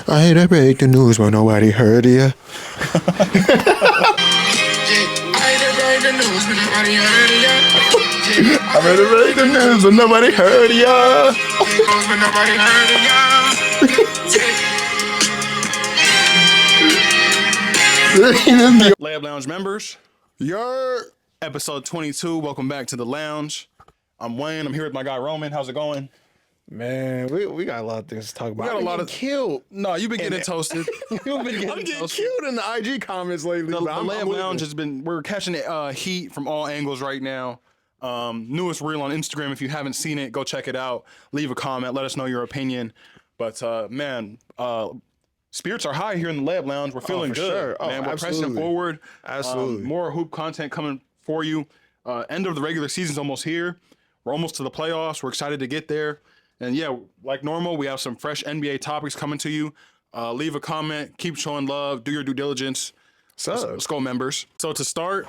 I hate to break the news, but nobody heard ya. I better break the news, but nobody heard ya. Layup Lounge members, You're episode 22. Welcome back to the lounge. I'm Wayne. I'm here with my guy Roman. How's it going? man. We got a lot of things to talk about. got a lot of killed. No, you've been getting toasted. You've been getting I'm getting toasted. killed in the IG comments lately. The but I'm Layup with Lounge it. has been. We're catching heat from all angles right now. Newest reel on Instagram. If you haven't seen it, go check it out. Leave a comment. Let us know your opinion. But spirits are high here in the Layup Lounge. We're feeling for good, sure. Oh, man. We're pressing absolutely. forward. Absolutely. More hoop content coming for you. End of the regular season's almost here. We're almost to the playoffs. We're excited to get there. And yeah, like normal, we have some fresh NBA topics coming to you. Leave a comment. Keep showing love. Do your due diligence. Let's go, members. So to start,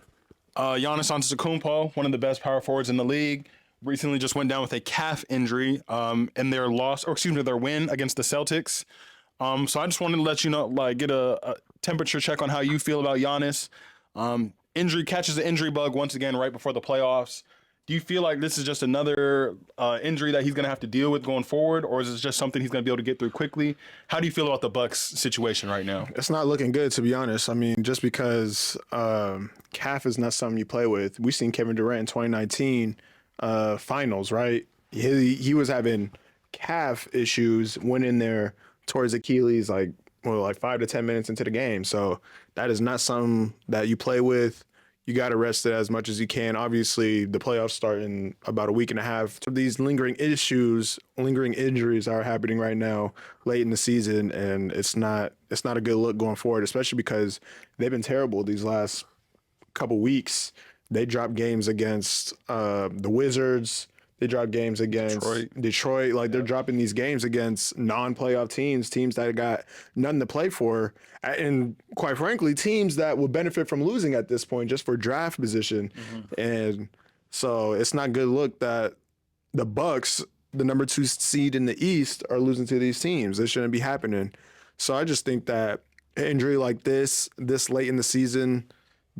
Giannis Antetokounmpo, one of the best power forwards in the league, recently just went down with a calf injury in their their win against the Celtics. So I just wanted to let you know, get a temperature check on how you feel about Giannis. Injury catches the injury bug once again right before the playoffs. Do you feel like this is just another injury that he's going to have to deal with going forward, or is it just something he's going to be able to get through quickly? How do you feel about the Bucks situation right now? It's not looking good, to be honest. I mean, just because calf is not something you play with. We've seen Kevin Durant in 2019 finals, right? He was having calf issues, went in there towards Achilles like 5 to 10 minutes into the game. So that is not something that you play with. You got to rest it as much as you can. Obviously, the playoffs start in about a week and a half. So these lingering injuries are happening right now late in the season, and it's not a good look going forward, especially because they've been terrible these last couple weeks. They dropped games against the Wizards. They dropped games against Detroit. They're dropping these games against non-playoff teams that got nothing to play for. And quite frankly, teams that will benefit from losing at this point just for draft position. Mm-hmm. And so it's not good look that the Bucks, the number 2 seed in the East, are losing to these teams. This shouldn't be happening. So I just think that an injury like this late in the season,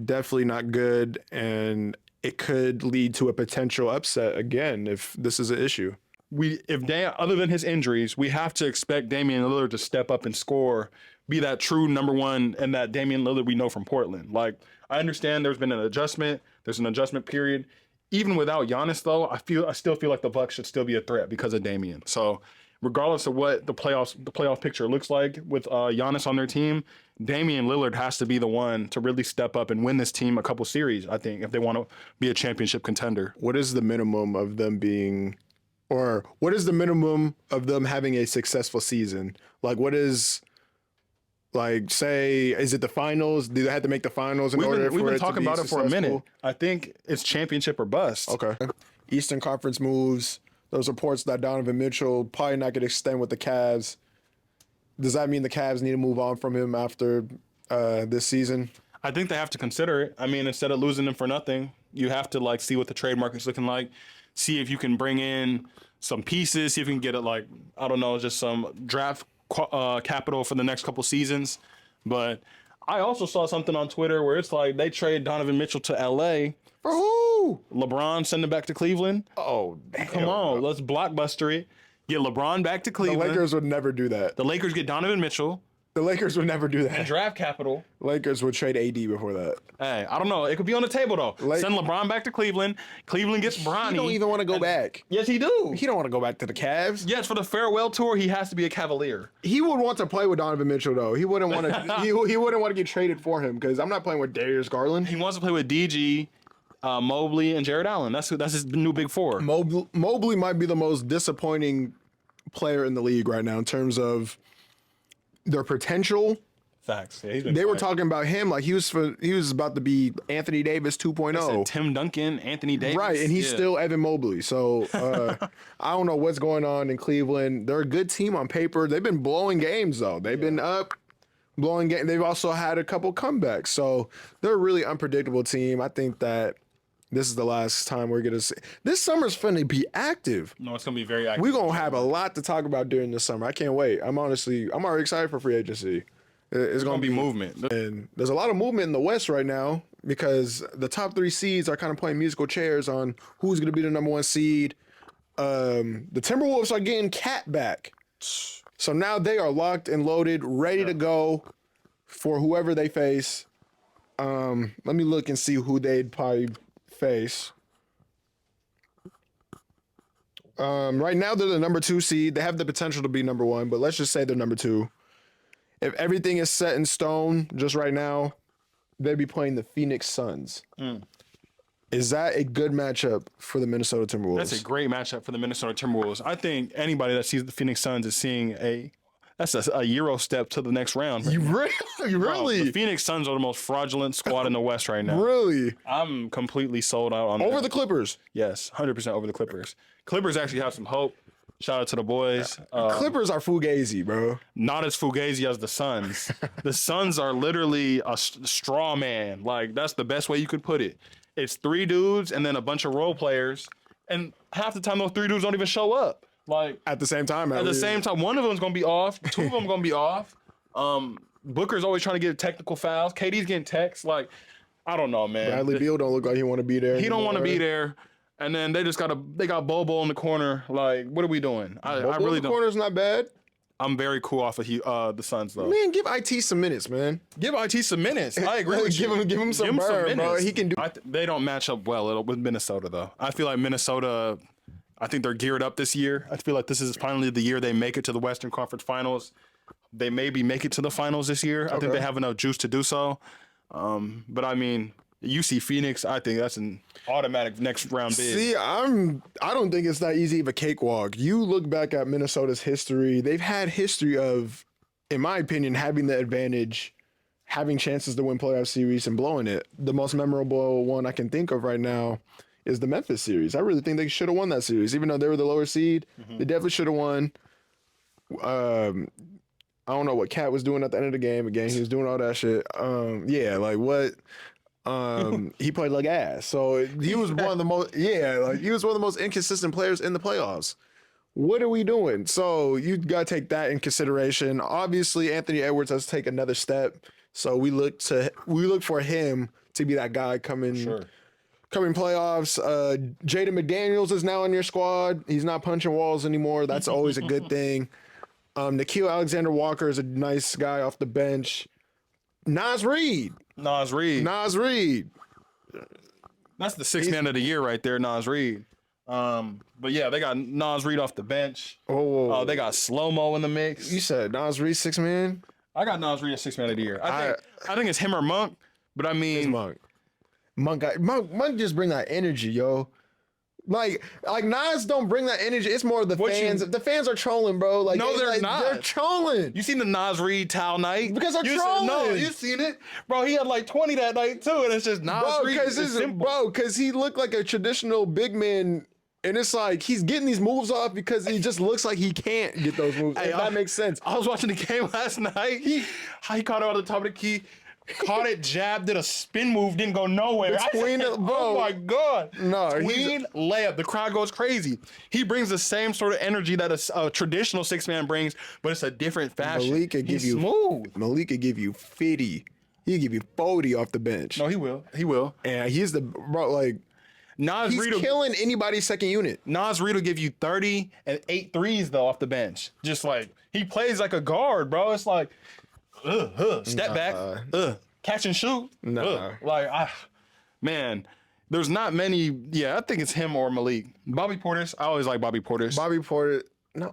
definitely not good. And it could lead to a potential upset again if this is an issue. Other than his injuries, we have to expect Damian Lillard to step up and score, be that true number one, and that Damian Lillard we know from Portland. I understand there's been an adjustment. There's an adjustment period. Even without Giannis, though, I still feel like the Bucks should still be a threat because of Damian. So regardless of what the playoff picture looks like with Giannis on their team, Damian Lillard has to be the one to really step up and win this team a couple series, I think, if they want to be a championship contender. What is the minimum of them having a successful season? Is it the finals? Do they have to make the finals in order for it to be successful? We've been talking about it for a minute. I think it's championship or bust. Okay. Eastern Conference moves. Those reports that Donovan Mitchell probably not going to extend with the Cavs. Does that mean the Cavs need to move on from him after this season? I think they have to consider it. I mean, instead of losing him for nothing, you have to see what the trade market's looking like, see if you can bring in some pieces, see if you can get just some draft capital for the next couple seasons. But I also saw something on Twitter where it's like they trade Donovan Mitchell to LA. For who? LeBron send him back to Cleveland. Oh, damn. Come on, let's blockbuster it. Get LeBron back to Cleveland. The Lakers would never do that. The Lakers get Donovan Mitchell. The Lakers would never do that. And draft capital. Lakers would trade AD before that. Hey, I don't know. It could be on the table, though. Send LeBron back to Cleveland. Cleveland gets Bronny. He don't even want to go back. Yes, he do. He don't want to go back to the Cavs. Yes, for the farewell tour, he has to be a Cavalier. He would want to play with Donovan Mitchell, though. He wouldn't want to. he wouldn't want to get traded for him because I'm not playing with Darius Garland. He wants to play with DG, Mobley, and Jared Allen. That's his new big four. Mobley might be the most disappointing player in the league right now in terms of their potential. Facts. Yeah, they were talking about him like he was about to be Anthony Davis 2.0. Tim Duncan, Anthony Davis. Right, and he's still Evan Mobley. So I don't know what's going on in Cleveland. They're a good team on paper. They've been blowing games, though. They've been up, blowing games. They've also had a couple comebacks. So they're a really unpredictable team. I think that this is the last time we're gonna see. This summer's finna be active. No, it's gonna be very active. We're gonna have a lot to talk about during the summer. I can't wait. I'm already excited for free agency. It's gonna be movement. And there's a lot of movement in the West right now because the top 3 seeds are kind of playing musical chairs on who's gonna be the number 1 seed. The Timberwolves are getting Cat back. So now they are locked and loaded, ready to go for whoever they face. Let me look and see who they'd probably face. Right now they're the number 2 seed. They have the potential to be number 1, but let's just say they're number 2. If everything is set in stone just right now, they'd be playing the Phoenix Suns. Is that a good matchup for the Minnesota Timberwolves? That's a great matchup for the Minnesota Timberwolves. I think anybody that sees the Phoenix Suns is seeing a Euro step to the next round. You really? Bro, the Phoenix Suns are the most fraudulent squad in the West right now. Really? I'm completely sold out on Over that. the Clippers? Yes, 100% over the Clippers. Clippers actually have some hope. Shout out to the boys. Clippers are fugazi, bro. Not as fugazi as the Suns. The Suns are literally a straw man. Like, that's the best way you could put it. It's 3 dudes and then a bunch of role players. And half the time, those 3 dudes don't even show up. Like, At the same time, at the same time, one of them's going to be off. 2 of them going to be off. Booker's always trying to get technical fouls. KD's getting texts. Like, I don't know, man. Bradley Beal don't look like he want to be there. He don't want to be there. And then they got Bobo in the corner. Like, what are we doing? I really The don't. corner's not bad. I'm very cool off of the Suns though. Man, give IT some minutes, man. Give IT some minutes. I agree with you. Give him some burn, bro. He can do. They don't match up well with Minnesota though. I feel like Minnesota. I think they're geared up this year. I feel like this is finally the year they make it to the Western Conference Finals. They maybe make it to the finals this year. I think they have enough juice to do so. But I mean, you see Phoenix, I think that's an automatic next round bid. See, I don't think it's that easy of a cakewalk. You look back at Minnesota's history; they've had history of, in my opinion, having the advantage, having chances to win playoff series and blowing it. The most memorable one I can think of right now is the Memphis series. I really think they should have won that series, even though they were the lower seed. They definitely should have won. I don't know what Cat was doing at the end of the game. Again, he was doing all that shit. Yeah, like what? He played like ass. So he was one of the most, he was one of the most inconsistent players in the playoffs. What are we doing? So you got to take that in consideration. Obviously, Anthony Edwards has to take another step. So we look for him to be that guy coming playoffs. Jaden McDaniels is now in your squad. He's not punching walls anymore. That's always a good thing. Nickeil Alexander-Walker is a nice guy off the bench. Nas Reed. Nas Reed. That's the sixth man of the year right there, Nas Reed. But yeah, they got Nas Reed off the bench. They got Slow-Mo in the mix. You said Nas Reed 6 man? I got Nas Reed as 6th man of the year. I think it's him or Monk, but I mean Monk just bring that energy, yo. Like Nas don't bring that energy. It's more of the fans. The fans are trolling, bro. Like no, they're not. They're trolling. You seen the Nas Reed towel night? Because they're trolling. No, you seen it, bro. He had like 20 that night too, and it's just Nas Reed. Because he looked like a traditional big man. And it's like he's getting these moves off because he just looks like he can't get those moves. Hey, that makes sense. I was watching the game last night. He caught it on the top of the key, caught it, jabbed, did a spin move, didn't go nowhere. Oh my God. No, layup. The crowd goes crazy. He brings the same sort of energy that a traditional 6-man brings, but it's a different fashion. Malik could give you smooth. Malik could give you 50. He'll give you 40 off the bench. No, he will. He will. And he's the bro, like he's killing anybody's second unit. Nas Reed will give you 30 and 8 threes though off the bench. Just like he plays like a guard, bro. It's like step back, catch and shoot. Man, there's not many. Yeah, I think it's him or Malik. Bobby Portis. I always like Bobby Portis. No,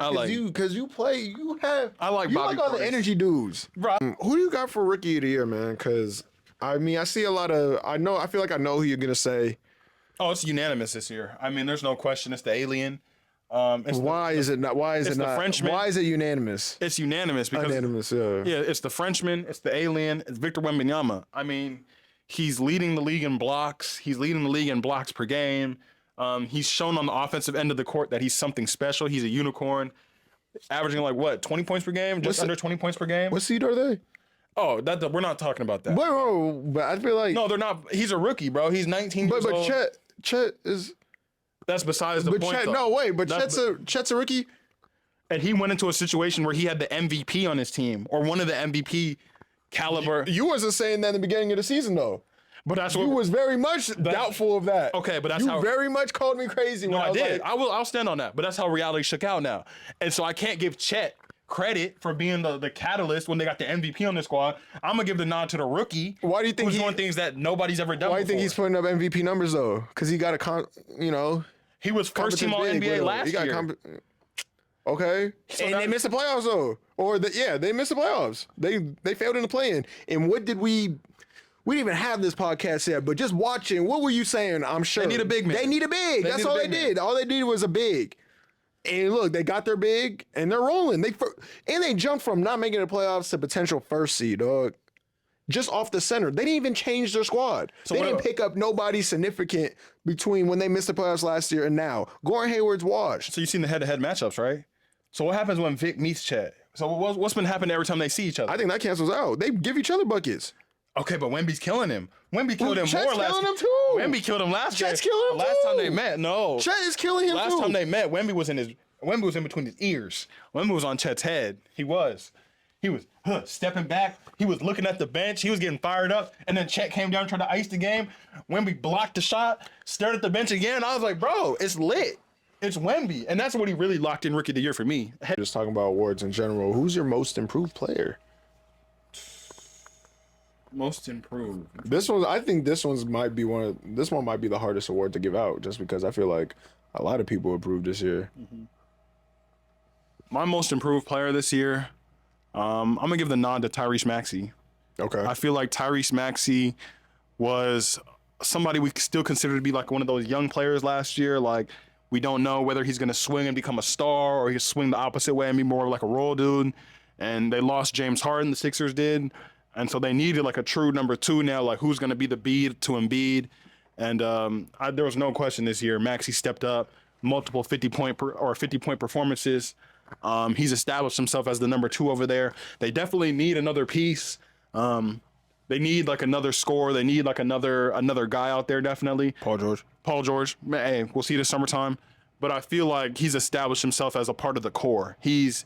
because you play. You have. I like Bobby all Portis. the energy dudes. Bro. Who do you got for rookie of the year, man? Because I mean, I see a lot of. I feel like I know who you're gonna say. Oh, it's unanimous this year. I mean, there's no question. It's the alien. Why is it not? Why is it not? Frenchman. Why is it unanimous? It's unanimous because it's the Frenchman. It's the alien. It's Victor Wembanyama. I mean, he's leading the league in blocks. He's leading the league in blocks per game. He's shown on the offensive end of the court that he's something special. He's a unicorn, averaging like what 20 points per game, just under 20 points per game. What seed are they? Oh, we're not talking about that. But I feel like no, they're not. He's a rookie, bro. He's 19 years old. But Chet is. That's besides the But point. Chet, though. no way. But That's Chet's a rookie. And he went into a situation where he had the MVP on his team or one of the MVP caliber. You wasn't saying that in the beginning of the season though. But that's You what was very much doubtful of that. Okay, but that's you how very much called me crazy. No, when I was did. Like, I'll stand on that. But that's how reality shook out now. And so I can't give Chet credit for being the catalyst when they got the MVP on the squad. I'm gonna give the nod to the rookie. Why do you think who's he- doing things that nobody's ever done? Why do you think before. he's putting up MVP numbers though? Because he got He was first team all competent big NBA with last him. year. Okay, and they missed the playoffs though, they missed the playoffs. They failed in the play-in. And what did we? We didn't even have this podcast yet, but just watching, what were you saying? I'm sure They need a big man. They need a big. That's need a all they big man. did. All they did was a big. And look, they got their big, and they're rolling. They jumped from not making the playoffs to potential first seed, dog. Just off the center. They didn't even change their squad. So they what didn't about- pick up nobody significant between when they missed the playoffs last year and now. Gordon Hayward's washed. So you've seen the head-to-head matchups, right? So what happens when Vic meets Chet? So what's been happening every time they see each other? I think that cancels out. They give each other buckets. Okay, but Wemby's killing him. Wemby killed him Chet's more last. killing him too. Wemby killed him last. Chet's game. killing him Last time too. they met, no. Chet is killing him Last too. time they met, Wemby was in between his ears. Wemby was on Chet's head. He was stepping back. He was looking at the bench. He was getting fired up. And then Chet came down and tried to ice the game. Wemby blocked the shot, stared at the bench again. I was like, bro, it's lit. It's Wemby. And that's what he really locked in Rookie of the Year for me. Just talking about awards in general. Who's your most improved player? Most improved. I think this one might be the hardest award to give out, just because I feel like a lot of people improved this year. My most improved player this year, I'm going to give the nod to Tyrese Maxey. Okay. I feel like Tyrese Maxey was somebody we still consider to be like one of those young players last year. Like, we don't know whether he's going to swing and become a star or he'll swing the opposite way and be more like a role dude. And they lost James Harden, the Sixers did. And so they needed like a true number two now, like who's going to be the bead to Embiid. And there was no question this year. Maxey stepped up, multiple 50-point performances. He's established himself as the number two over there. They definitely need another piece. They need like another scorer. They need like another guy out there, definitely. Paul George. Hey, we'll see this summertime. But I feel like he's established himself as a part of the core. He's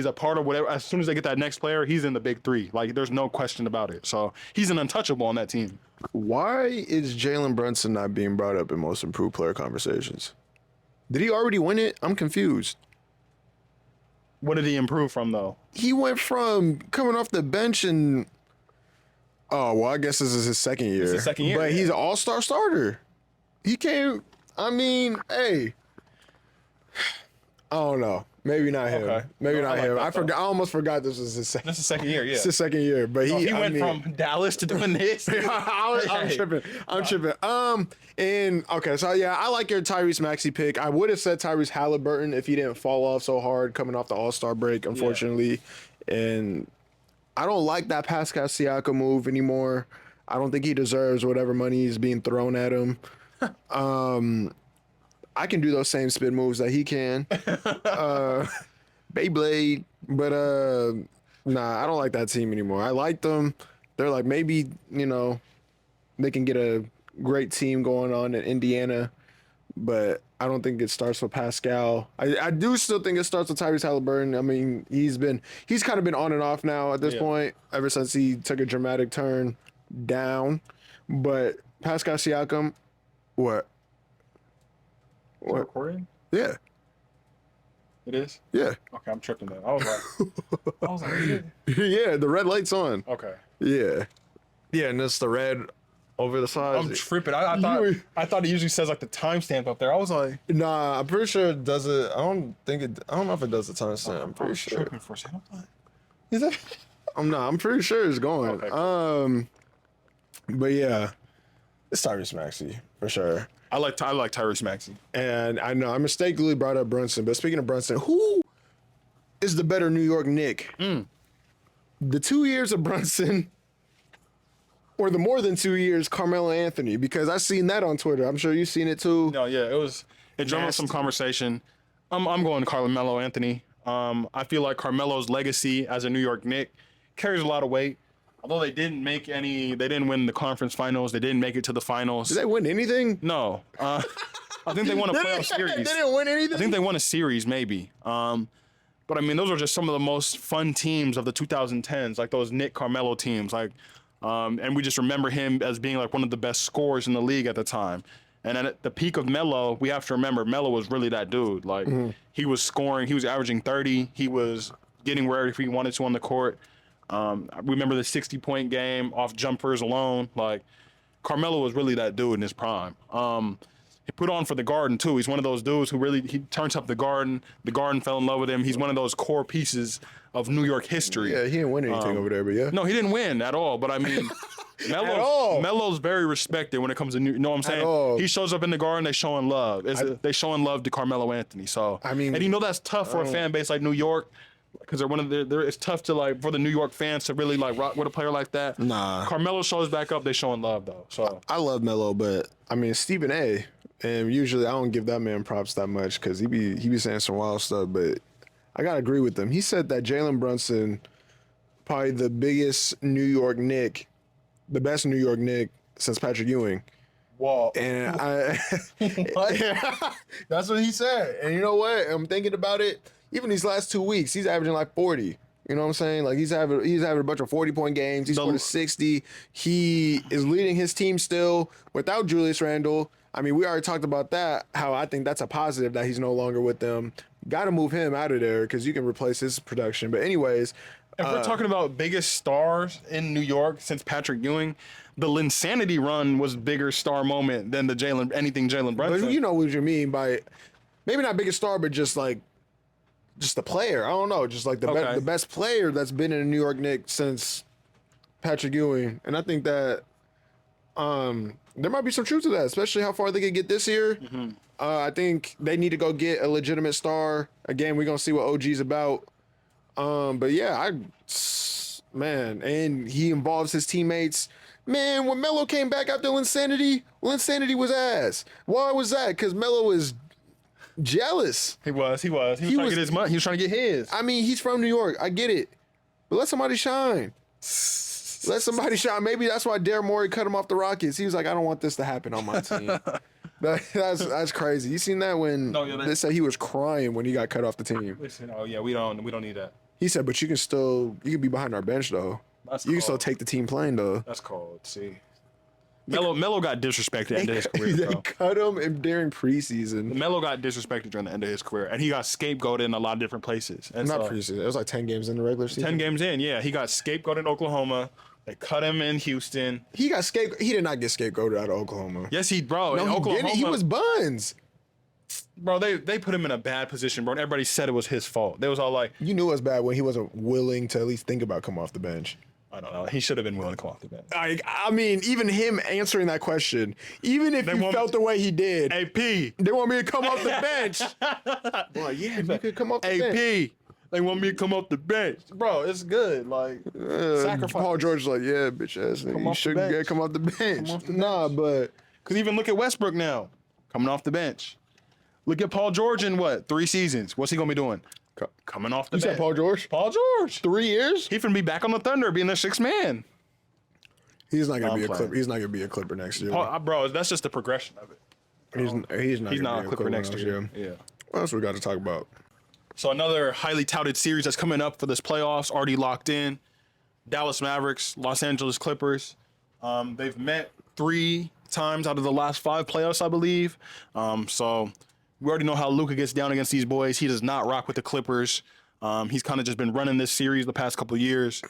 a part of whatever. As soon as they get that next player, he's in the big three. Like, there's no question about it. So he's an untouchable on that team. Why is Jalen Brunson not being brought up in most improved player conversations? Did he already win it? I'm confused. What did he improve from, though? He went from coming off the bench and I guess this is his second year. his second year, But yeah. he's an all-star starter. He came. I mean, hey. I don't know. Maybe not him. Okay. Maybe No, I not like him. that, I almost forgot this was his second. That's his second year, yeah. It's his second year, but He went from Dallas to doing this. I'm tripping. And okay, so yeah, I like your Tyrese Maxey pick. I would have said Tyrese Halliburton if he didn't fall off so hard coming off the All-Star break, unfortunately. And I don't like that Pascal Siakam move anymore. I don't think he deserves whatever money is being thrown at him. I can do those same spin moves that he can. Beyblade, but nah, I don't like that team anymore. I like them. They're like, maybe, they can get a great team going on in Indiana, but I don't think it starts with Pascal. I do still think it starts with Tyrese Halliburton. I mean, he's kind of been on and off now at this point, ever since he took a dramatic turn down. But Pascal Siakam, what? What? Recording? Yeah. It is? Yeah. Okay, I'm tripping then. I was like, yeah. Yeah, the red light's on. Okay. Yeah. Yeah, and it's the red over the sides. I'm tripping. I thought it usually says like the timestamp up there. I was like, Nah, I'm pretty sure it does it. I don't know if it does the timestamp. I'm pretty sure. tripping for a second. Is that? I'm pretty sure it's going. Okay, cool. But yeah, it's Tyrese Maxey for sure. I like Tyrese Maxey. And I know I mistakenly brought up Brunson, but speaking of Brunson, who is the better New York Knick? The 2 years of Brunson or the more than 2 years Carmelo Anthony? Because I've seen that on Twitter. I'm sure you've seen it too. No, yeah, it drove up some conversation. I'm going to Carmelo Anthony. I feel like Carmelo's legacy as a New York Knick carries a lot of weight. Although they didn't win the conference finals. They didn't make it to the finals. Did they win anything? No. I think they won a playoff series. They didn't win anything? I think they won a series, maybe. But I mean, those are just some of the most fun teams of the 2010s, like those Nick Carmelo teams. Like, and we just remember him as being like one of the best scorers in the league at the time. And at the peak of Melo, we have to remember Melo was really that dude. Like, he was scoring, he was averaging 30, he was getting wherever he wanted to on the court. I remember the 60-point game off jumpers alone. Like, Carmelo was really that dude in his prime. He put on for the Garden too. He's one of those dudes who really he turns up the Garden. The Garden fell in love with him. He's one of those core pieces of New York history. Yeah, he didn't win anything over there, but yeah. No, he didn't win at all. But I mean, Melo's very respected when it comes to you know what I'm saying? He shows up in the Garden, they showing love. They showing love to Carmelo Anthony. So I mean, and you know that's tough for a fan base like New York. Because they're one of the, it's tough to like for the New York fans to really like rock with a player like that. Nah, Carmelo shows back up, they showing love though. So I love Melo, but I mean Stephen A. And usually I don't give that man props that much because he be saying some wild stuff. But I gotta agree with him. He said that Jalen Brunson, probably the biggest New York Knick, the best New York Knick since Patrick Ewing. Whoa. And that's what he said. And you know what? I'm thinking about it. Even these last 2 weeks, he's averaging like 40. You know what I'm saying? Like he's having a bunch of 40-point games. He's scoring 60. He is leading his team still without Julius Randle. I mean, we already talked about that. How I think that's a positive that he's no longer with them. Got to move him out of there because you can replace his production. But anyways, if we're talking about biggest stars in New York since Patrick Ewing, the Linsanity run was bigger star moment than the Jalen Brunson. But you know what you mean by maybe not biggest star, but just the player. I don't know, just like the best player that's been in a New York Knicks since Patrick Ewing. And I think that there might be some truth to that, especially how far they could get this year. Mm-hmm. I think they need to go get a legitimate star. Again, we're going to see what OG's about. But yeah, and he involves his teammates. Man, when Melo came back after Linsanity was ass. Why was that? Because Melo was jealous. He was trying to get his money. He was trying to get his. I mean, he's from New York. I get it. But let somebody shine. Let somebody shine. Maybe that's why Daryl Morey cut him off the Rockets. He was like, I don't want this to happen on my team. That's crazy. You seen that when they said he was crying when he got cut off the team? Listen, we don't need that. He said, but you can be behind our bench though. You can still take the team playing though. That's cold. See. Melo got disrespected at the end of his career, They cut him during preseason. Melo got disrespected during the end of his career, and he got scapegoated in a lot of different places. And not preseason. It was like 10 games in the regular season. 10 games in, yeah. He got scapegoated in Oklahoma. They cut him in Houston. He did not get scapegoated out of Oklahoma. Yes, bro. No, in Oklahoma, didn't. He was buns. Bro, they put him in a bad position, bro. And everybody said it was his fault. They was all like, you knew it was bad when he wasn't willing to at least think about coming off the bench. I don't know. He should have been willing to come off the bench. I mean, even him answering that question, even if you felt the way he did. AP. They want me to come off the bench. Well, yeah, you could come off the bench. AP. They want me to come off the bench. Bro, it's good. Like, sacrifice. Paul George's like, yeah, bitch ass nigga. You shouldn't come off the bench. But. Because even look at Westbrook now, coming off the bench. Look at Paul George in 3 seasons. What's he going to be doing? Coming off the bench. You said Paul George? Paul George. 3 years? He finna be back on the Thunder, being the 6th man. He's not gonna be a Clipper. He's not gonna be a Clipper next year. Bro, that's just the progression of it. He's not a Clipper next year. Yeah. What else we got to talk about? So another highly touted series that's coming up for this playoffs, already locked in. Dallas Mavericks, Los Angeles Clippers. They've met 3 times out of the last 5 playoffs, I believe. So we already know how Luka gets down against these boys. He does not rock with the Clippers. He's kind of just been running this series the past couple of years.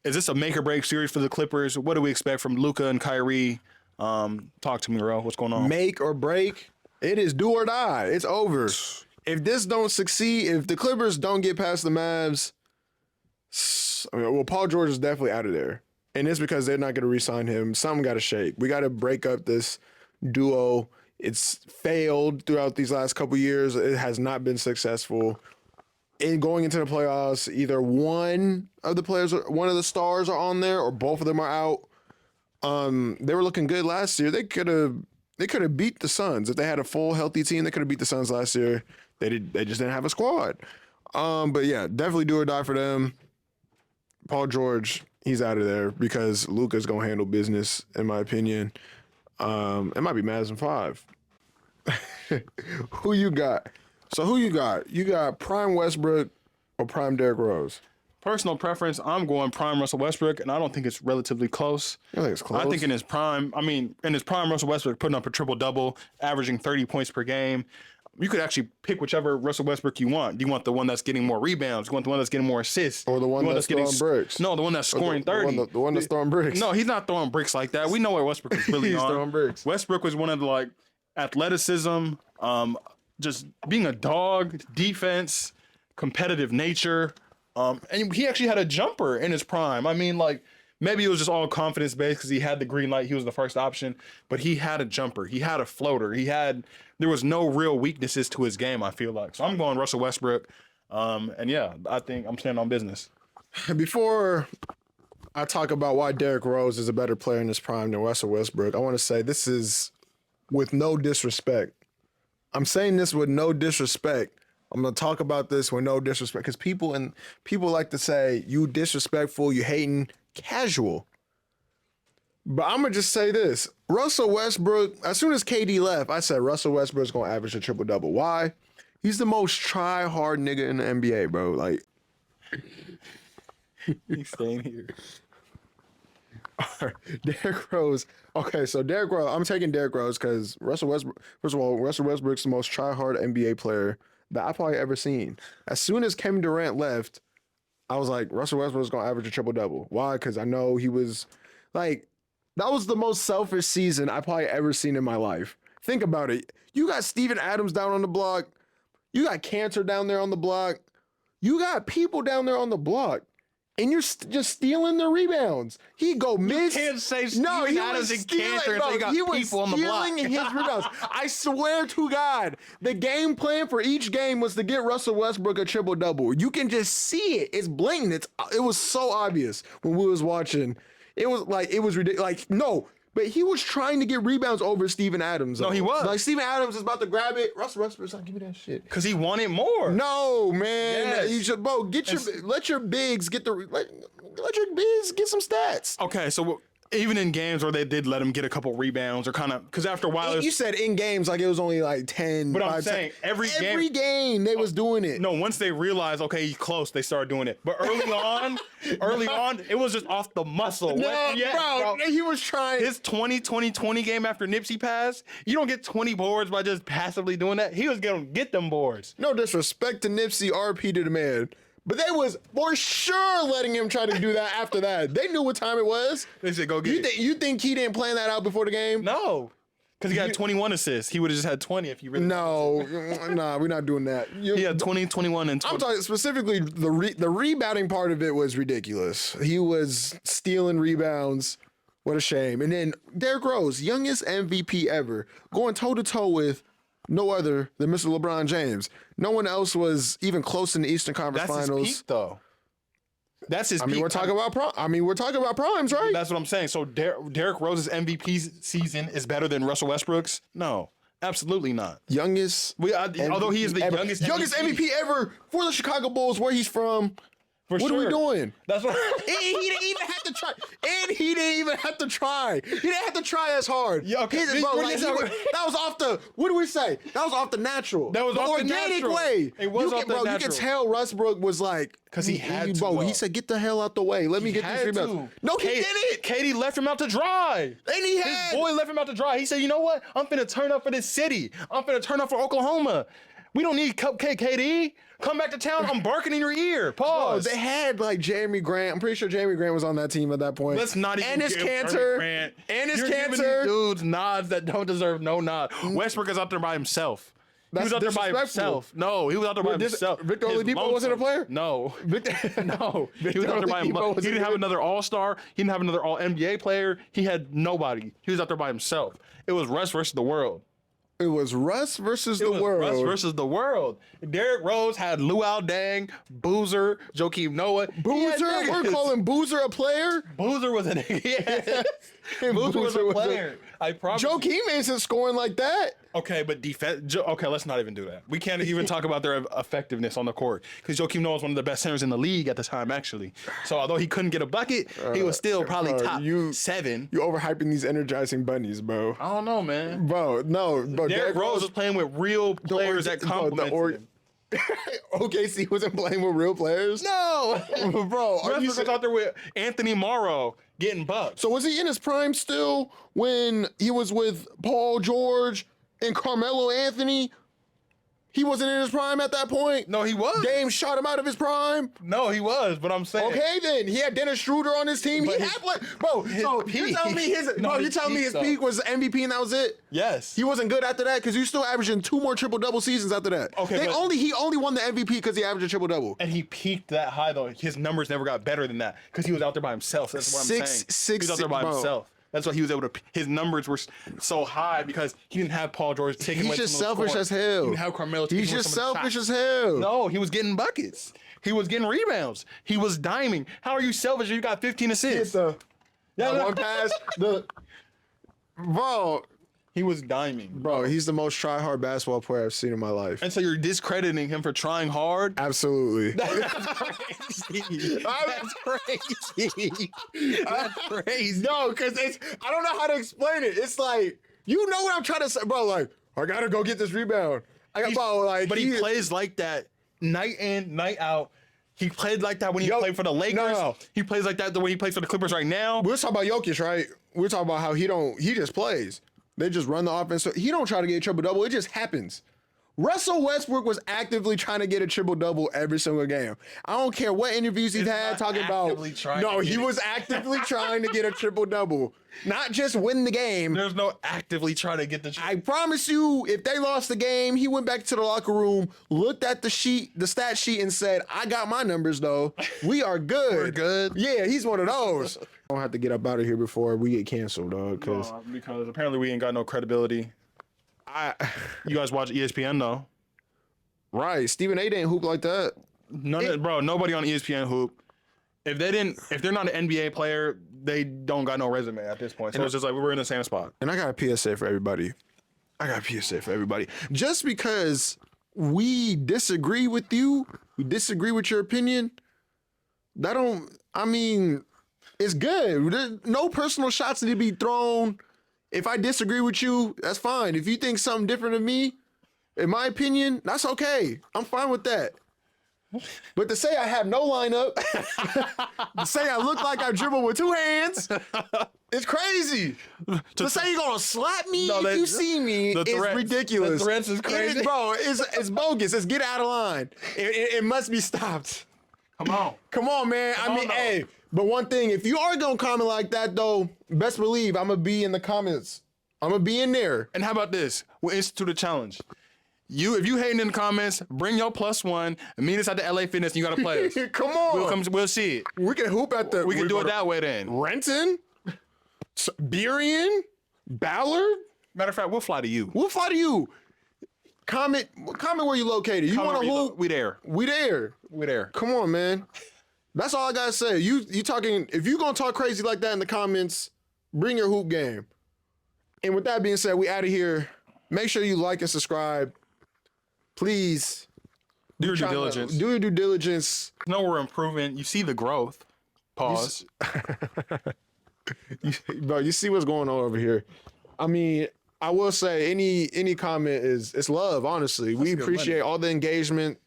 Is this a make or break series for the Clippers? What do we expect from Luka and Kyrie? Talk to me, Ro. What's going on? Make or break? It is do or die. It's over. If this don't succeed, if the Clippers don't get past the Mavs, Paul George is definitely out of there. And it's because they're not going to re-sign him. Something got to shake. We got to break up this duo. It's failed throughout these last couple years. It has not been successful. In going into the playoffs, either one of the stars are on there, or both of them are out. They were looking good last year. They could have beat the Suns if they had a full healthy team. They could have beat the Suns last year. They just didn't have a squad. But yeah, definitely do or die for them. Paul George, He's out of there because Luka's gonna handle business, in my opinion. It might be MAVS in 5. Who you got? So who you got? You got prime Westbrook or prime Derrick Rose? Personal preference, I'm going prime Russell Westbrook, and I don't think it's relatively close. I think it's close. I think in his prime, Russell Westbrook putting up a triple-double, averaging 30 points per game. You could actually pick whichever Russell Westbrook you want. Do you want the one that's getting more rebounds? Do you want the one that's getting more assists? Or the one that's throwing bricks? No, the one that's scoring 30. The one that's throwing bricks. No, he's not throwing bricks like that. We know where Westbrook is really He's on. throwing bricks. Westbrook was one of the, like, athleticism, just being a dog, defense, competitive nature. And he actually had a jumper in his prime. I mean, like, maybe it was just all confidence based because he had the green light. He was the first option, but he had a jumper. He had a floater. There was no real weaknesses to his game, I feel like. So I'm going Russell Westbrook. And yeah, I think I'm standing on business. Before I talk about why Derrick Rose is a better player in his prime than Russell Westbrook, I want to say this is with no disrespect. I'm saying this with no disrespect. I'm gonna talk about this with no disrespect because people like to say you disrespectful, you hating, casual. But I'm gonna just say this: Russell Westbrook. As soon as KD left, I said Russell Westbrook's gonna average a triple double. Why? He's the most try hard nigga in the NBA, bro. Like He's staying here. all right, Derrick Rose. Okay, so Derrick Rose. I'm taking Derrick Rose because Russell Westbrook. First of all, Russell Westbrook's the most try hard NBA player that I've probably ever seen. As soon as Kevin Durant left, I was like, Russell Westbrook's gonna average a triple double. Why? Because I know he was like, that was the most selfish season I probably ever seen in my life. Think about it. You got Steven Adams down on the block. You got Cantor down there on the block. You got people down there on the block. And you're just stealing the rebounds. He go miss. You can't say Steven Adams and Cantor and say you got people on the block. He was stealing his rebounds. I swear to God, the game plan for each game was to get Russell Westbrook a triple-double. You can just see it. It's blatant. It was so obvious when we was watching. It was ridiculous. Like, no. But he was trying to get rebounds over Steven Adams. No, he was. Like, Steven Adams is about to grab it. Russell Westbrook's like, give me that shit. Because he wanted more. No, man. Yes. You should, bro, let your bigs get let your bigs get some stats. Okay, so even in games where they did let him get a couple rebounds or kind of, because after a while, You said in games like it was only like 10. But I'm 5, saying 10. every game they was doing it. No, once they realized, okay, he's close, they started doing it. But early on, it was just off the muscle. No, bro, he was trying. His 20-20-20 game after Nipsey passed, you don't get 20 boards by just passively doing that. He was going to get them boards. No disrespect to Nipsey, RP to the man. But they was for sure letting him try to do that after that. They knew what time it was. They said, go get it. You think he didn't plan that out before the game? No. Because he got 21 assists. He would have just had 20 if you really. No, nah, we're not doing that. He had 20, 21, and 20. I'm talking specifically the rebounding part of it was ridiculous. He was stealing rebounds. What a shame. And then Derrick Rose, youngest MVP ever, going toe to toe with no other than Mr. LeBron James. No one else was even close in the Eastern Conference That's Finals. his peak, though. That's his peak. We're talking about primes, right? That's what I'm saying. So Derrick Rose's MVP season is better than Russell Westbrook's? No, absolutely not. Youngest. Although he is the ever. youngest MVP ever for the Chicago Bulls, where he's from. What are we doing? That's what. And he didn't even have to try. He didn't have to try as hard. Yeah, okay. That was off the. What do we say? That was off the natural. That was the off the organic natural. way. It was off the natural. You can tell Westbrook was like, because he had to. Bro, he said, "Get the hell out the way. Let me get these rebounds." No, he didn't. Katie left him out to dry. And his boy left him out to dry. He said, "You know what? I'm finna turn up for this city. I'm finna turn up for Oklahoma. We don't need cupcake, KD. Come back to town. I'm barking in your ear." Pause. Bro, they had like Jeremy Grant. I'm pretty sure Jeremy Grant was on that team at that point. Let's not even and his Cantor. And his Cantor. Dudes nods that don't deserve no nod. Westbrook is out there by himself. He was out there by himself. No, he was out there by himself. Victor Oladipo wasn't a player? No. No. He was out there by himself. He didn't have another all-star. He didn't have another all-NBA player. He had nobody. He was out there by himself. It was Russ versus the world. It was Russ versus the world. Russ versus the world. Derrick Rose had Luol Deng, Boozer, Joakim Noah. Boozer? We're calling Boozer a player? Boozer was a Boozer was a player. I promise. Joakim isn't scoring like that. Okay, but defense. Okay, let's not even do that. We can't even talk about their effectiveness on the court because Joakim Noah was one of the best centers in the league at the time, actually. So although he couldn't get a bucket, he was still probably top 7. You overhyping these energizing bunnies, bro. I don't know, man. Bro, no, bro. Derrick Rose was playing with real players that complemented him. OKC wasn't playing with real players. No, bro. Westbrook was out there with Anthony Morrow getting bucks. So was he in his prime still when he was with Paul George and Carmelo Anthony? He wasn't in his prime at that point. No, he was. Dame shot him out of his prime. No, he was. But I'm saying. Okay, then he had Dennis Schroeder on his team. But he had like, bro. So you telling me his peak was MVP and that was it? Yes. He wasn't good after that because he's still averaging 2 more triple-double seasons after that. Okay, he only won the MVP because he averaged a triple-double. And he peaked that high though. His numbers never got better than that because he was out there by himself. That's what I'm saying. He was out there by himself. That's why he was able to. His numbers were so high because he didn't have Paul George taking. He's just selfish as hell. He didn't have Carmelo. He's just selfish as hell. No, he was getting buckets. He was getting rebounds. He was diming. How are you selfish if you got 15 assists? One pass. Bro. He was diming. Bro, he's the most try-hard basketball player I've seen in my life. And so you're discrediting him for trying hard? Absolutely. That's crazy. That's crazy. That's crazy. No, because I don't know how to explain it. It's like, you know what I'm trying to say, bro. Like, I gotta go get this rebound. But he plays like that night in, night out. He played like that when he played for the Lakers. No. He plays like that the way he plays for the Clippers right now. We're talking about Jokic, right? We're talking about how he just plays. They just run the offense. So he don't try to get a triple-double. It just happens. Russell Westbrook was actively trying to get a triple-double every single game. I don't care what interviews he's had talking about. No, he was actively trying to get a triple-double. Not just win the game. There's no actively trying to get the I promise you, if they lost the game, he went back to the locker room, looked at the stat sheet, and said, I got my numbers, though. We are good. We're good. Yeah, he's one of those. I don't have to get up out of here before we get canceled, dog. Because apparently we ain't got no credibility. You guys watch ESPN, though. Right. Stephen A. didn't hoop like that. Nobody on ESPN hoop. If they're not an NBA player, they don't got no resume at this point. So it's just like we're in the same spot. And I got a PSA for everybody. Just because we disagree with you, we disagree with your opinion, it's good. There's no personal shots need to be thrown. If I disagree with you, that's fine. If you think something different of me, in my opinion, that's okay. I'm fine with that. But to say I have no lineup, to say I look like I dribble with 2 hands, it's crazy. To say you're gonna slap me if you see me is ridiculous. The threats is crazy. It's bogus. It's get out of line. It must be stopped. Come on, man. Hey, but one thing, if you are gonna comment like that, though, best believe I'm gonna be in the comments. I'm gonna be in there. And how about this? We'll institute a challenge. If you hating in the comments, bring your +1 and meet us at the LA Fitness and you gotta play us. Come on. We'll see it. We can hoop at the. We can do it that way then. Renton, Burien, Ballard. Matter of fact, we'll fly to you. Comment where you located. You want to hoop? We there. We there. Come on, man. That's all I gotta say. You talking? If you gonna talk crazy like that in the comments, bring your hoop game. And with that being said, we out of here. Make sure you like and subscribe. Please do your due diligence. Do your due diligence. No, we're improving. You see the growth. Pause. Bro, you see what's going on over here. I mean, I will say any comment it's love, honestly. We appreciate all the engagement.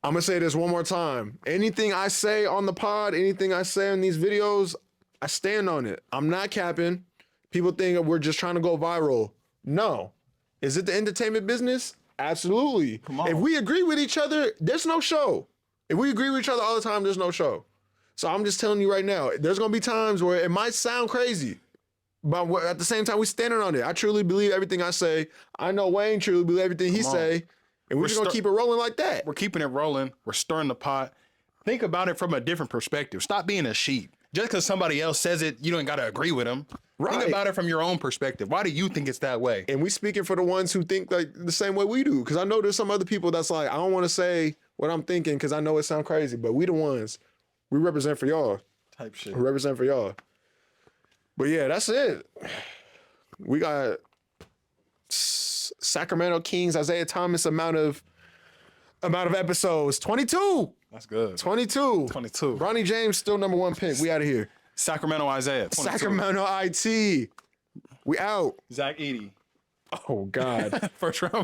I'm going to say this one more time. Anything I say on the pod, anything I say in these videos, I stand on it. I'm not capping. People think we're just trying to go viral. No. Is it the entertainment business? Absolutely. Come on. If we agree with each other, there's no show. If we agree with each other all the time, there's no show. So I'm just telling you right now, there's going to be times where it might sound crazy, but at the same time, we're standing on it. I truly believe everything I say. I know Wayne truly believes everything he say, and we're just going to keep it rolling like that. We're keeping it rolling. We're stirring the pot. Think about it from a different perspective. Stop being a sheep. Just because somebody else says it, you don't got to agree with them. Right. Think about it from your own perspective. Why do you think it's that way? And we speaking for the ones who think like the same way we do. Because I know there's some other people that's like, I don't want to say what I'm thinking because I know it sounds crazy, but we the ones. We represent for y'all. Type shit. We represent for y'all. But yeah, that's it. We got Sacramento Kings, Isaiah Thomas amount of episodes. 22. That's good. 22. 22. Bronny James still number 1 pick. We out of here. Sacramento Isaiah. 22. Sacramento IT. We out. Zach Edey. Oh God. First round.